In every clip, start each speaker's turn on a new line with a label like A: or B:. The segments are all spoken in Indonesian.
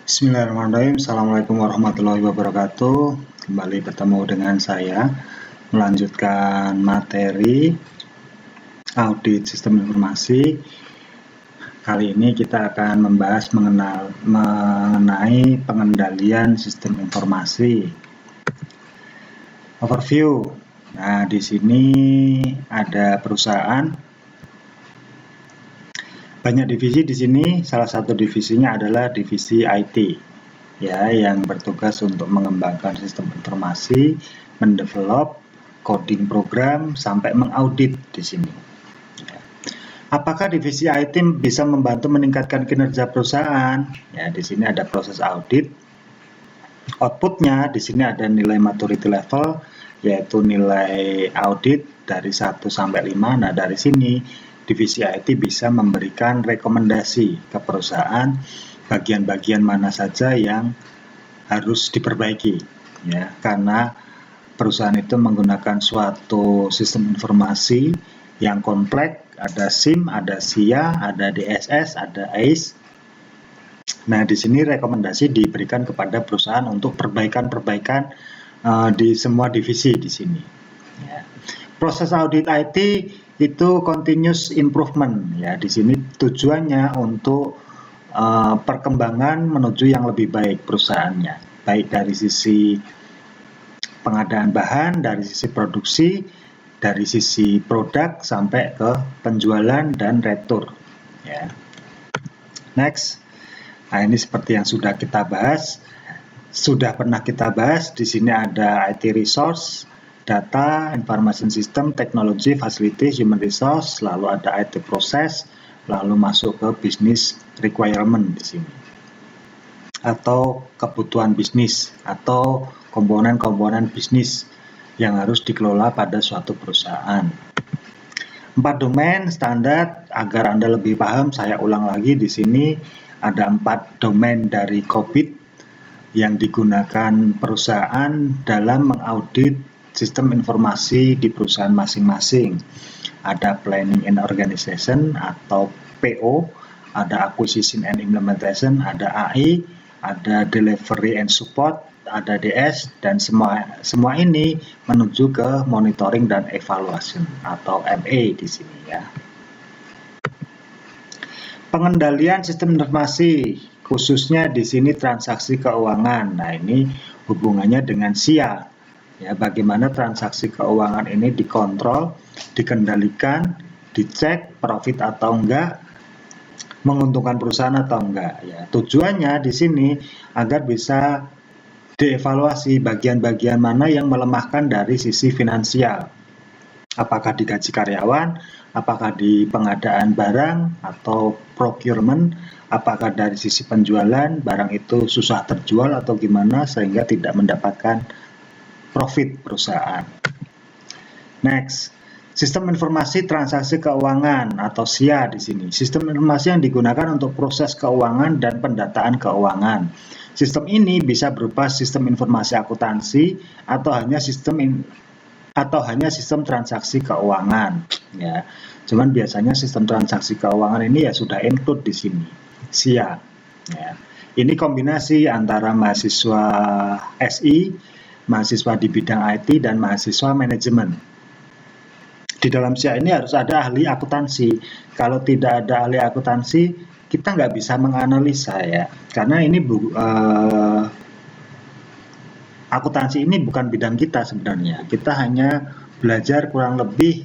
A: Bismillahirrahmanirrahim. Assalamualaikum warahmatullahi wabarakatuh. Kembali bertemu dengan saya melanjutkan materi audit sistem informasi. Kali ini kita akan membahas mengenai pengendalian sistem informasi. Overview. Nah, di sini ada perusahaan. Banyak divisi di sini, salah satu divisinya adalah divisi IT, ya, yang bertugas untuk mengembangkan sistem informasi, mendevelop, coding program, sampai mengaudit di sini. Apakah divisi IT bisa membantu meningkatkan kinerja perusahaan? Ya, di sini ada proses audit. Outputnya di sini ada nilai maturity level, yaitu nilai audit dari 1 sampai 5. Nah, dari sini divisi IT bisa memberikan rekomendasi ke perusahaan bagian-bagian mana saja yang harus diperbaiki, ya, karena perusahaan itu menggunakan suatu sistem informasi yang kompleks, ada SIM, ada SIA, ada DSS, ada ACE. Nah, di sini rekomendasi diberikan kepada perusahaan untuk perbaikan-perbaikan di semua divisi di sini. Ya. Proses audit IT itu continuous improvement, ya. Di sini tujuannya untuk perkembangan menuju yang lebih baik perusahaannya, baik dari sisi pengadaan bahan, dari sisi produksi, dari sisi produk sampai ke penjualan dan retur, ya. Next. Nah, ini seperti yang sudah kita bahas, pernah kita bahas. Di sini ada IT resource, data, information system, technology, facilities, human resource, lalu ada IT proses, lalu masuk ke business requirement di sini, atau kebutuhan bisnis atau komponen-komponen bisnis yang harus dikelola pada suatu perusahaan. 4 domain standar. Agar Anda lebih paham, saya ulang lagi di sini ada 4 domain dari COVID yang digunakan perusahaan dalam mengaudit sistem informasi di perusahaan masing-masing. Ada planning and organization atau PO, ada acquisition and implementation, ada AI, ada delivery and support, ada DS, dan semua ini menuju ke monitoring dan evaluation atau MA di sini, ya. Pengendalian sistem informasi, khususnya di sini transaksi keuangan. Nah, ini hubungannya dengan SIA. Ya, bagaimana transaksi keuangan ini dikontrol, dikendalikan, dicek profit atau enggak, menguntungkan perusahaan atau enggak, ya. Tujuannya di sini agar bisa dievaluasi bagian-bagian mana yang melemahkan dari sisi finansial. Apakah di gaji karyawan, apakah di pengadaan barang atau procurement, apakah dari sisi penjualan barang itu susah terjual atau gimana sehingga tidak mendapatkan profit perusahaan. Next, sistem informasi transaksi keuangan atau SIA di sini. Sistem informasi yang digunakan untuk proses keuangan dan pendataan keuangan. Sistem ini bisa berupa sistem informasi akuntansi atau hanya sistem transaksi keuangan, ya. Cuman biasanya sistem transaksi keuangan ini ya sudah include di sini, SIA, ya. Ini kombinasi antara mahasiswa SI, mahasiswa di bidang IT, dan mahasiswa manajemen. Di dalam SIA ini harus ada ahli akuntansi. Kalau tidak ada ahli akuntansi, kita nggak bisa menganalisa, ya. Karena ini akuntansi ini bukan bidang kita sebenarnya. Kita hanya belajar kurang lebih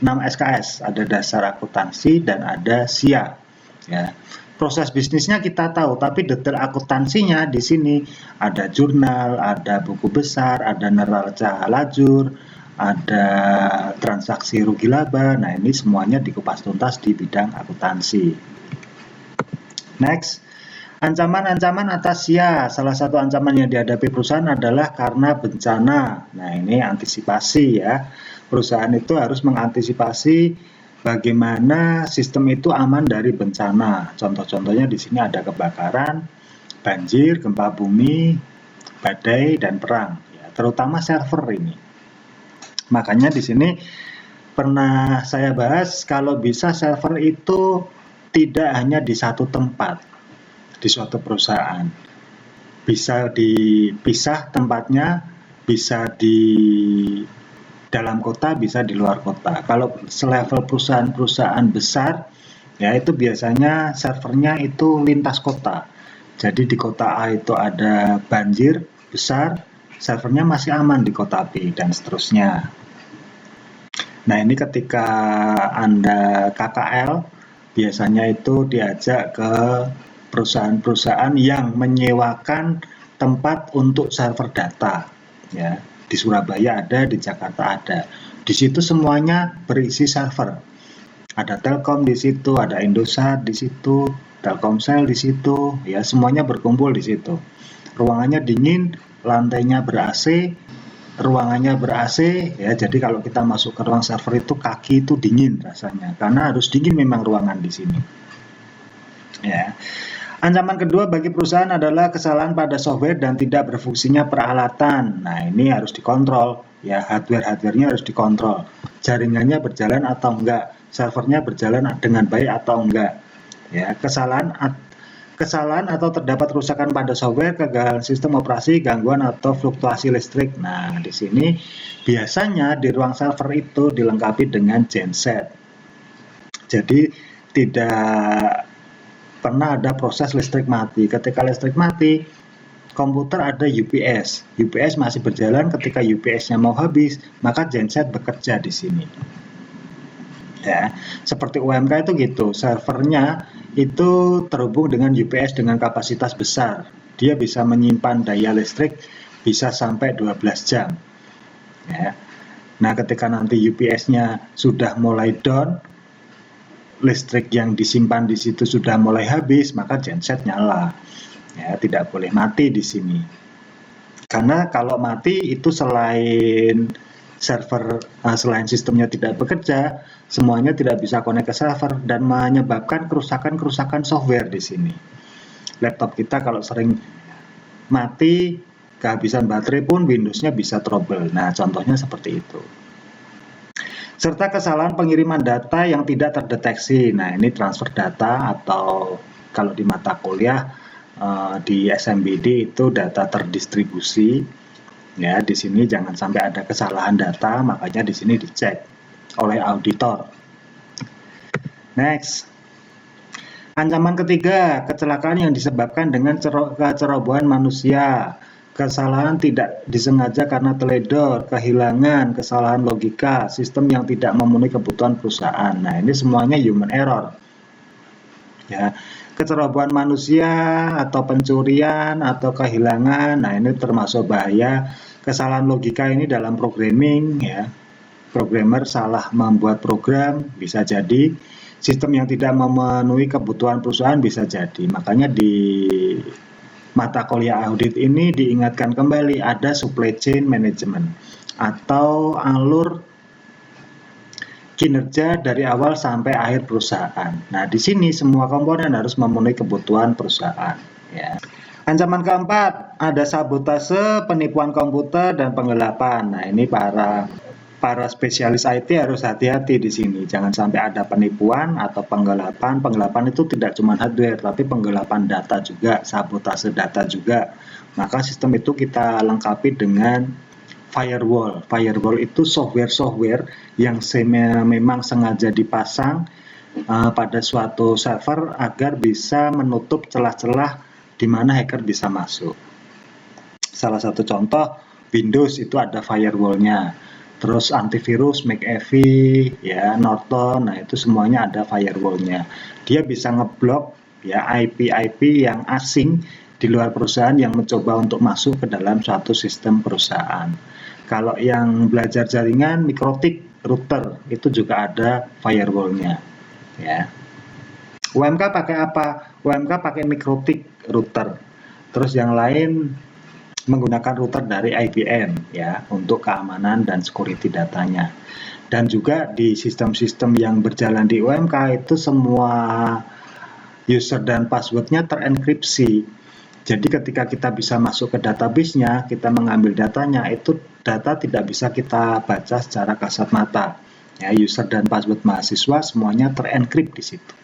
A: 6 SKS. Ada dasar akuntansi dan ada SIA, ya. Proses bisnisnya kita tahu, tapi detail akuntansinya di sini ada jurnal, ada buku besar, ada neraca lajur, ada transaksi rugi laba. Nah, ini semuanya dikupas tuntas di bidang akuntansi. Next, ancaman-ancaman atas SIA. Salah satu ancaman yang dihadapi perusahaan adalah karena bencana. Nah, ini antisipasi, ya. Perusahaan itu harus mengantisipasi bagaimana sistem itu aman dari bencana. Contoh-contohnya di sini ada kebakaran, banjir, gempa bumi, badai, dan perang, ya, terutama server ini. Makanya di sini pernah saya bahas kalau bisa server itu tidak hanya di satu tempat. di suatu perusahaan. Bisa dipisah tempatnya, bisa di dalam kota, bisa di luar kota. Kalau selevel perusahaan-perusahaan besar, ya itu biasanya servernya itu lintas kota. Jadi di kota A itu ada banjir besar, servernya masih aman di kota B, dan seterusnya. Nah, ini ketika Anda KKL, biasanya itu diajak ke perusahaan-perusahaan yang menyewakan tempat untuk server data. Ya, di Surabaya ada, di Jakarta ada. Di situ semuanya berisi server. Ada Telkom di situ, ada Indosat di situ, Telkomsel di situ, ya semuanya berkumpul di situ. Ruangannya dingin, lantainya ber-AC, ruangannya ber-AC, ya jadi kalau kita masuk ke ruang server itu kaki itu dingin rasanya, karena harus dingin memang ruangan di sini. Ya. Ancaman kedua bagi perusahaan adalah kesalahan pada software dan tidak berfungsinya peralatan. Nah, ini harus dikontrol, ya hardware-hardwarenya harus dikontrol. Jaringannya berjalan atau enggak, servernya berjalan dengan baik atau enggak. Ya, kesalahan atau terdapat kerusakan pada software, kegagalan sistem operasi, gangguan atau fluktuasi listrik. Nah, di sini biasanya di ruang server itu dilengkapi dengan genset. Jadi tidak pernah ada proses listrik mati. Ketika listrik mati, komputer ada UPS. UPS masih berjalan. Ketika UPS-nya mau habis, maka genset bekerja di sini. Ya, seperti UMK itu gitu. Servernya itu terhubung dengan UPS dengan kapasitas besar. Dia bisa menyimpan daya listrik bisa sampai 12 jam. Ya. Nah, ketika nanti UPS-nya sudah mulai down, listrik yang disimpan di situ sudah mulai habis, maka genset nyala. Ya, tidak boleh mati di sini. Karena kalau mati itu selain sistemnya tidak bekerja, semuanya tidak bisa connect ke server dan menyebabkan kerusakan software di sini. Laptop kita kalau sering mati, kehabisan baterai pun Windows-nya bisa trouble. Nah, contohnya seperti itu. Serta kesalahan pengiriman data yang tidak terdeteksi. Nah, ini transfer data atau kalau di mata kuliah di SMBD itu data terdistribusi. Ya, di sini jangan sampai ada kesalahan data, makanya di sini dicek oleh auditor. Next. Ancaman ketiga, kecelakaan yang disebabkan dengan kecerobohan manusia. Kesalahan tidak disengaja karena teledor, kehilangan, kesalahan logika, sistem yang tidak memenuhi kebutuhan perusahaan. Nah, ini semuanya human error. Ya, kecerobohan manusia atau pencurian atau kehilangan, nah ini termasuk bahaya. Kesalahan logika ini dalam programming, ya. Programmer salah membuat program, bisa jadi. Sistem yang tidak memenuhi kebutuhan perusahaan bisa jadi. Makanya di mata kuliah audit ini diingatkan kembali ada supply chain management atau alur kinerja dari awal sampai akhir perusahaan. Nah, di sini semua komponen harus memenuhi kebutuhan perusahaan. Ya. Ancaman keempat, ada sabotase, penipuan komputer, dan penggelapan. Nah, ini para spesialis IT harus hati-hati di sini. Jangan sampai ada penipuan atau penggelapan. Penggelapan itu tidak cuma hardware, tapi penggelapan data juga, sabotase data juga. Maka sistem itu kita lengkapi dengan firewall. Firewall itu software yang memang sengaja dipasang pada suatu server agar bisa menutup celah-celah di mana hacker bisa masuk. Salah satu contoh, Windows itu ada firewall-nya. Terus antivirus, McAfee, ya, Norton, nah itu semuanya ada firewall-nya. Dia bisa ngeblok ya IP yang asing di luar perusahaan yang mencoba untuk masuk ke dalam suatu sistem perusahaan. Kalau yang belajar jaringan, mikrotik, router, itu juga ada firewall-nya. Ya. UMK pakai apa? UMK pakai mikrotik, router. Terus yang lain menggunakan router dari IBM ya untuk keamanan dan security datanya. Dan juga di sistem-sistem yang berjalan di UMK itu semua user dan passwordnya terenkripsi. Jadi ketika kita bisa masuk ke database-nya, kita mengambil datanya, itu data tidak bisa kita baca secara kasat mata. Ya, user dan password mahasiswa semuanya terenkrip di situ.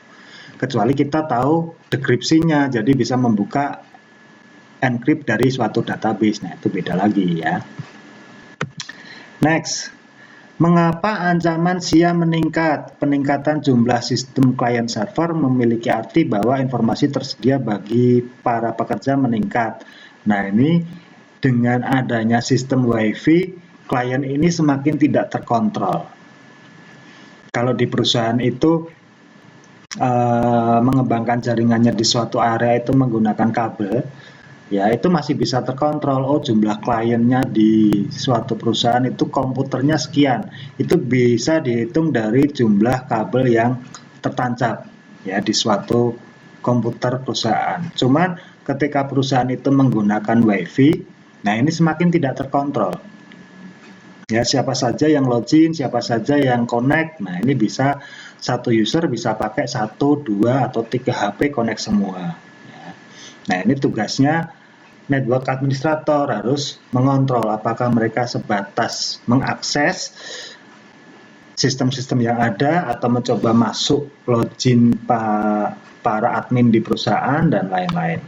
A: kecuali kita tahu dekripsinya, jadi bisa membuka encrypt dari suatu database. Nah, itu beda lagi ya. Next, mengapa ancaman SIA meningkat? Peningkatan jumlah sistem klien server memiliki arti bahwa informasi tersedia bagi para pekerja meningkat. Nah, ini dengan adanya sistem WiFi, klien ini semakin tidak terkontrol. Kalau di perusahaan itu mengembangkan jaringannya di suatu area itu menggunakan kabel, ya itu masih bisa terkontrol. Oh, jumlah kliennya di suatu perusahaan itu komputernya sekian, itu bisa dihitung dari jumlah kabel yang tertancap ya di suatu komputer perusahaan. Cuman ketika perusahaan itu menggunakan WiFi, nah ini semakin tidak terkontrol ya, siapa saja yang login, siapa saja yang connect. Nah, ini bisa satu user bisa pakai 1, 2, atau 3 HP connect semua ya. Nah, ini tugasnya network administrator, harus mengontrol apakah mereka sebatas mengakses sistem-sistem yang ada atau mencoba masuk login para admin di perusahaan dan lain-lain.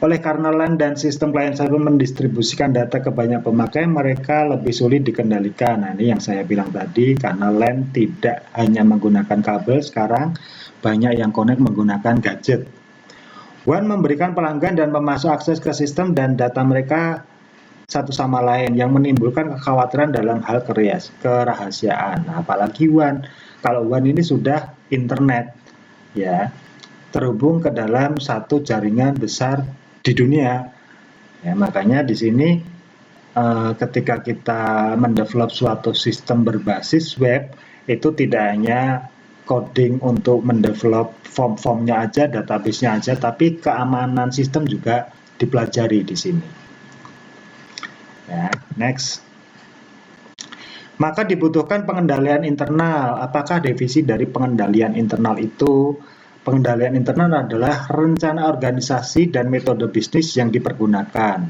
A: Oleh karena LAN dan sistem client server mendistribusikan data ke banyak pemakai, mereka lebih sulit dikendalikan. Nah, ini yang saya bilang tadi, karena LAN tidak hanya menggunakan kabel, sekarang banyak yang connect menggunakan gadget. WAN memberikan pelanggan dan pemasok akses ke sistem dan data mereka satu sama lain, yang menimbulkan kekhawatiran dalam hal kerahasiaan. Nah, apalagi WAN. Kalau WAN ini sudah internet, ya, terhubung ke dalam satu jaringan besar di dunia. Ya, makanya di sini ketika kita mendevelop suatu sistem berbasis web, itu tidak hanya coding untuk mendevelop form-formnya aja, database-nya aja, tapi keamanan sistem juga dipelajari di sini. Ya, next. Maka dibutuhkan pengendalian internal. Apakah definisi dari pengendalian internal itu? Pengendalian internal adalah rencana organisasi dan metode bisnis yang dipergunakan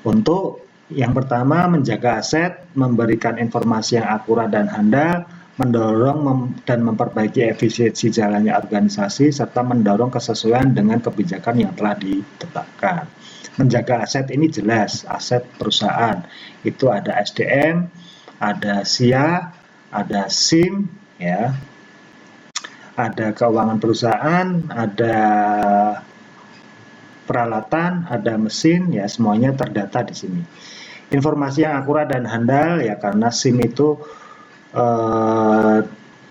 A: untuk yang pertama menjaga aset, memberikan informasi yang akurat dan handal, mendorong dan memperbaiki efisiensi jalannya organisasi, serta mendorong kesesuaian dengan kebijakan yang telah ditetapkan. Menjaga aset ini jelas, aset perusahaan itu ada SDM, ada SIA, ada SIM, ya, ada keuangan perusahaan, ada peralatan, ada mesin, ya semuanya terdata di sini. Informasi yang akurat dan handal, ya karena SIM itu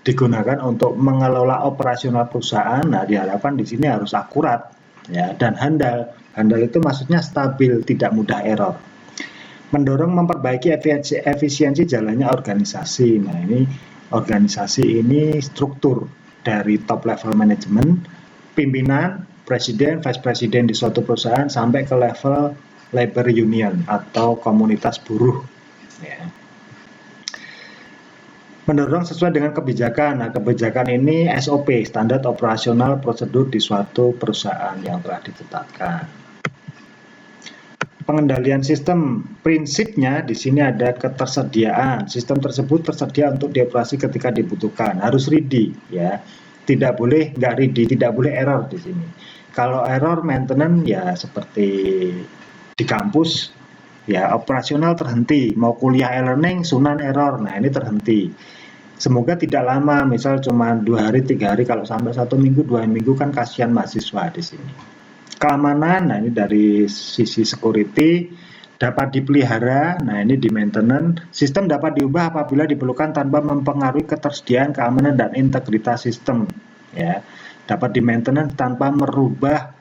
A: digunakan untuk mengelola operasional perusahaan. Nah, diharapkan di sini harus akurat, ya, dan handal. Handal itu maksudnya stabil, tidak mudah error. Mendorong memperbaiki efisiensi jalannya organisasi. Nah, ini organisasi ini struktur dari top level manajemen, pimpinan, presiden, vice presiden di suatu perusahaan sampai ke level labor union atau komunitas buruh. Ya. Mendorong sesuai dengan kebijakan. Nah, kebijakan ini SOP, standar operasional prosedur di suatu perusahaan yang telah ditetapkan. Pengendalian sistem, prinsipnya di sini ada ketersediaan. Sistem tersebut tersedia untuk dioperasi ketika dibutuhkan. Harus ready, ya. Tidak boleh nggak ready, tidak boleh error di sini. Kalau error maintenance, ya seperti di kampus, ya operasional terhenti. Mau kuliah e-learning, sunan error. Nah, ini terhenti. Semoga tidak lama, misal cuma 2 hari, 3 hari. Kalau sampai 1 minggu, 2 minggu kan kasihan mahasiswa di sini. Keamanan, nah ini dari sisi security, dapat dipelihara, nah ini di maintenance. Sistem dapat diubah apabila diperlukan tanpa mempengaruhi ketersediaan, keamanan, dan integritas sistem. Ya, dapat di maintenance tanpa merubah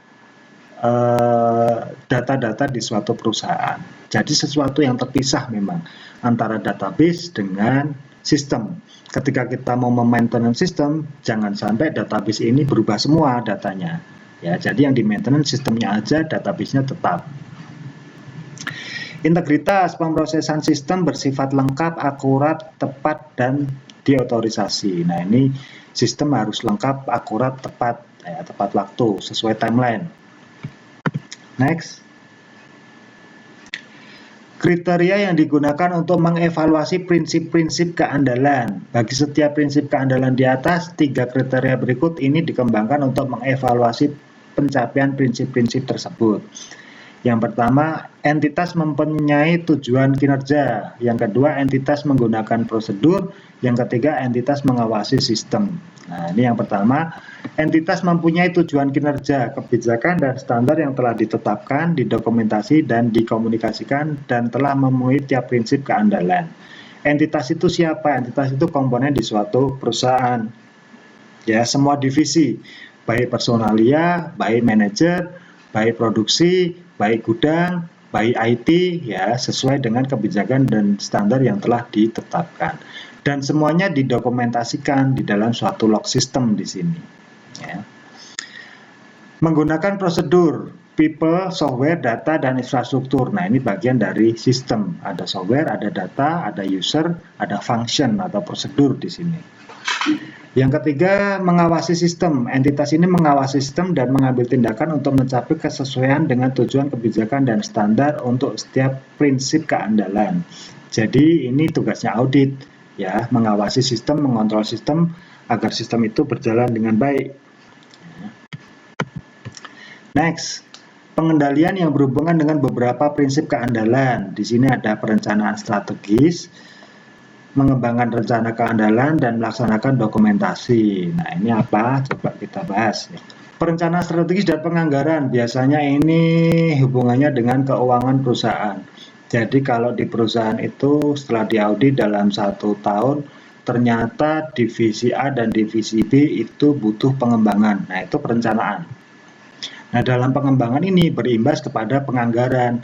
A: data-data di suatu perusahaan. Jadi sesuatu yang terpisah memang antara database dengan sistem. Ketika kita mau memaintenance sistem, jangan sampai database ini berubah semua datanya. Ya, jadi yang di maintenance sistemnya aja, database-nya tetap. Integritas pemrosesan sistem bersifat lengkap, akurat, tepat, dan diotorisasi. Nah, ini sistem harus lengkap, akurat, tepat, ya, tepat waktu, sesuai timeline. Next. Kriteria yang digunakan untuk mengevaluasi prinsip-prinsip keandalan. Bagi setiap prinsip keandalan di atas, 3 kriteria berikut ini dikembangkan untuk mengevaluasi pencapaian prinsip-prinsip tersebut. Yang pertama, entitas mempunyai tujuan kinerja. Yang kedua, entitas menggunakan prosedur. Yang ketiga, entitas mengawasi sistem. Nah, ini yang pertama, entitas mempunyai tujuan kinerja, kebijakan dan standar yang telah ditetapkan, didokumentasi dan dikomunikasikan dan telah memenuhi tiap prinsip keandalan. Entitas itu siapa? Entitas itu komponen di suatu perusahaan. Ya, semua divisi, baik personalia, baik manajer, baik produksi, baik gudang, baik IT, ya, sesuai dengan kebijakan dan standar yang telah ditetapkan. Dan semuanya didokumentasikan di dalam suatu log system di sini. Ya. Menggunakan prosedur, people, software, data, dan infrastruktur. Nah, ini bagian dari sistem. Ada software, ada data, ada user, ada function atau prosedur di sini. Yang ketiga, mengawasi sistem. Entitas ini mengawasi sistem dan mengambil tindakan untuk mencapai kesesuaian dengan tujuan kebijakan dan standar untuk setiap prinsip keandalan. Jadi ini tugasnya audit, ya, mengawasi sistem, mengontrol sistem agar sistem itu berjalan dengan baik. Next, pengendalian yang berhubungan dengan beberapa prinsip keandalan. Di sini ada perencanaan strategis, mengembangkan rencana keandalan dan melaksanakan dokumentasi. Nah, ini apa? Coba kita bahas. Perencanaan strategis dan penganggaran, biasanya ini hubungannya dengan keuangan perusahaan. Jadi kalau di perusahaan itu setelah diaudit dalam 1 tahun, ternyata divisi A dan divisi B itu butuh pengembangan. Nah, itu perencanaan. Nah, dalam pengembangan ini berimbas kepada penganggaran.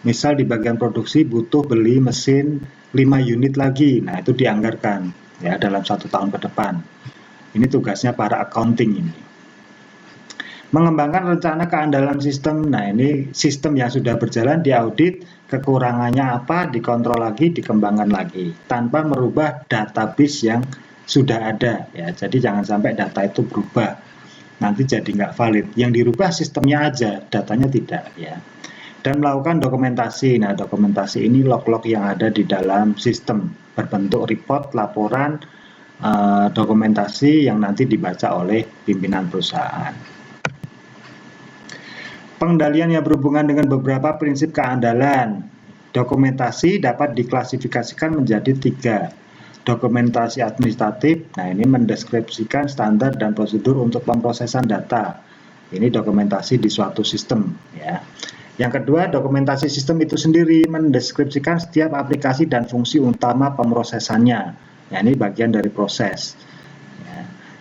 A: Misal di bagian produksi butuh beli mesin 5 unit lagi. Nah, itu dianggarkan ya dalam 1 tahun ke depan. Ini tugasnya para accounting ini. Mengembangkan rencana keandalan sistem. Nah, ini sistem yang sudah berjalan diaudit, kekurangannya apa, dikontrol lagi, dikembangkan lagi, tanpa merubah database yang sudah ada. Ya, jadi jangan sampai data itu berubah, nanti jadi nggak valid. Yang dirubah sistemnya aja, datanya tidak. Ya. Dan melakukan dokumentasi. Nah, dokumentasi ini log-log yang ada di dalam sistem, berbentuk report, laporan, dokumentasi yang nanti dibaca oleh pimpinan perusahaan. Pengendalian yang berhubungan dengan beberapa prinsip keandalan. Dokumentasi dapat diklasifikasikan menjadi 3. Dokumentasi administratif, nah ini mendeskripsikan standar dan prosedur untuk pemrosesan data. Ini dokumentasi di suatu sistem, ya. Yang kedua, dokumentasi sistem itu sendiri mendeskripsikan setiap aplikasi dan fungsi utama pemrosesannya. Ya, ini bagian dari proses.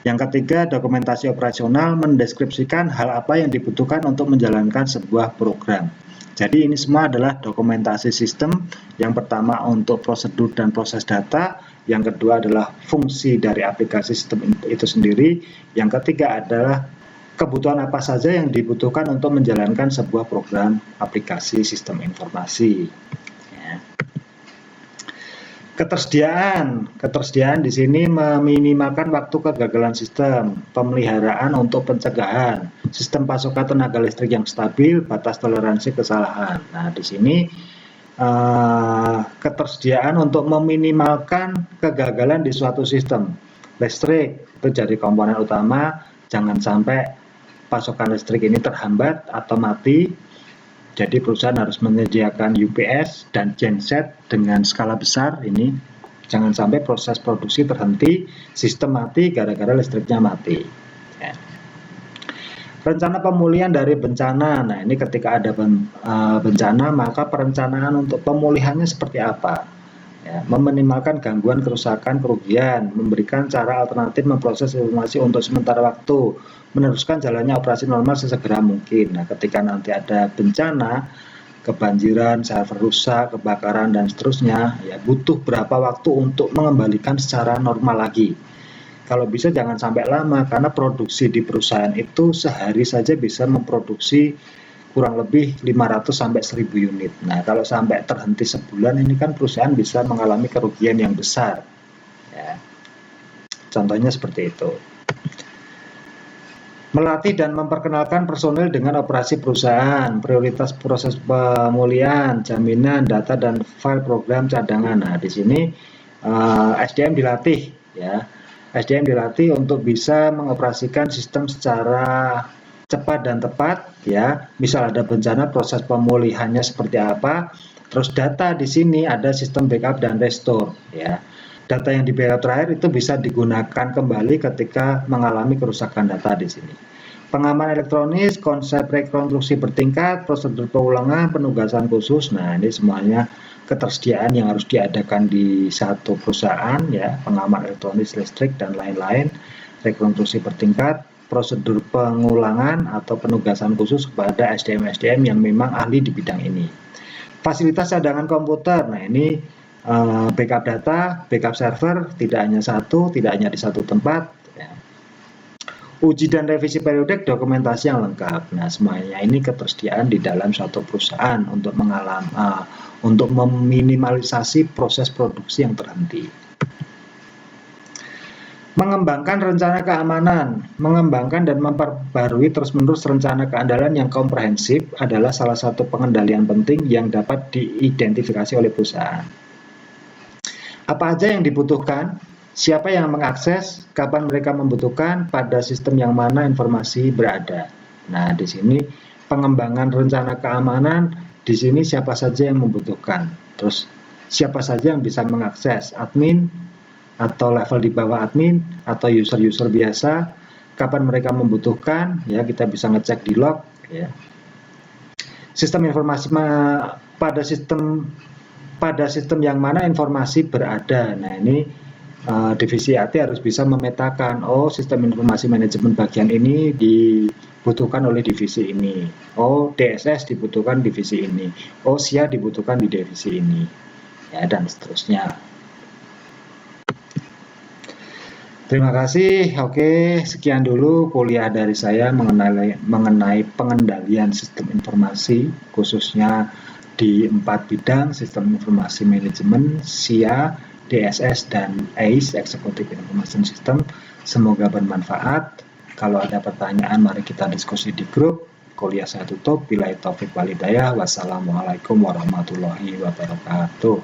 A: Yang ketiga, dokumentasi operasional mendeskripsikan hal apa yang dibutuhkan untuk menjalankan sebuah program. Jadi ini semua adalah dokumentasi sistem. Yang pertama untuk prosedur dan proses data, yang kedua adalah fungsi dari aplikasi sistem itu sendiri, yang ketiga adalah kebutuhan apa saja yang dibutuhkan untuk menjalankan sebuah program aplikasi sistem informasi. Ketersediaan di sini meminimalkan waktu kegagalan sistem, pemeliharaan untuk pencegahan, sistem pasokan tenaga listrik yang stabil, batas toleransi kesalahan. Nah, di sini ketersediaan untuk meminimalkan kegagalan di suatu sistem listrik itu jadi komponen utama. Jangan sampai pasokan listrik ini terhambat atau mati. Jadi perusahaan harus menyediakan UPS dan genset dengan skala besar ini. Jangan sampai proses produksi terhenti, sistem mati gara-gara listriknya mati. Ya. Rencana pemulihan dari bencana. Nah, ini ketika ada bencana, maka perencanaan untuk pemulihannya seperti apa? Ya, meminimalkan gangguan, kerusakan, kerugian, memberikan cara alternatif memproses informasi untuk sementara waktu, meneruskan jalannya operasi normal sesegera mungkin. Nah, ketika nanti ada bencana, kebanjiran, server rusak, kebakaran, dan seterusnya, ya butuh berapa waktu untuk mengembalikan secara normal lagi. Kalau bisa jangan sampai lama, karena produksi di perusahaan itu sehari saja bisa memproduksi kurang lebih 500 sampai 1000 unit. Nah, kalau sampai terhenti sebulan ini kan perusahaan bisa mengalami kerugian yang besar. Ya. Contohnya seperti itu. Melatih dan memperkenalkan personil dengan operasi perusahaan, prioritas proses pemulihan, jaminan data dan file program cadangan. Nah, di sini SDM dilatih ya. SDM dilatih untuk bisa mengoperasikan sistem secara cepat dan tepat ya. Misal ada bencana, proses pemulihannya seperti apa. Terus data di sini ada sistem backup dan restore ya. Data yang di backup terakhir itu bisa digunakan kembali ketika mengalami kerusakan data di sini. Pengaman elektronis, konsep rekonstruksi bertingkat, prosedur pengulangan, penugasan khusus. Nah, ini semuanya ketersediaan yang harus diadakan di satu perusahaan ya, pengaman elektronis, listrik dan lain-lain, rekonstruksi bertingkat, prosedur pengulangan atau penugasan khusus kepada SDM-SDM yang memang ahli di bidang ini. Fasilitas cadangan komputer. Nah, ini backup data, backup server, tidak hanya satu, tidak hanya di satu tempat. Ya. Uji dan revisi periodik, dokumentasi yang lengkap. Nah, semuanya ini ketersediaan di dalam suatu perusahaan untuk untuk meminimalisasi proses produksi yang terhenti. Mengembangkan rencana keamanan, mengembangkan dan memperbarui terus-menerus rencana keandalan yang komprehensif adalah salah satu pengendalian penting yang dapat diidentifikasi oleh perusahaan. Apa aja yang dibutuhkan, siapa yang mengakses, kapan mereka membutuhkan, pada sistem yang mana informasi berada. Nah, di sini pengembangan rencana keamanan, di sini siapa saja yang membutuhkan. Terus siapa saja yang bisa mengakses, admin atau level di bawah admin atau user-user biasa, kapan mereka membutuhkan, ya kita bisa ngecek di log. Ya. Sistem informasi pada sistem yang mana informasi berada. Nah, ini divisi IT harus bisa memetakan, oh sistem informasi manajemen bagian ini dibutuhkan oleh divisi ini, oh DSS dibutuhkan divisi ini, oh SIA dibutuhkan di divisi ini, ya dan seterusnya. Terima kasih. Oke, sekian dulu kuliah dari saya mengenai pengendalian sistem informasi, khususnya di 4 bidang: sistem informasi manajemen, SIA, DSS, dan ACE, Executive Information System. Semoga bermanfaat. Kalau ada pertanyaan, mari kita diskusi di grup. Kuliah saya tutup. Billahi taufik wal hidayah. Wassalamualaikum warahmatullahi wabarakatuh.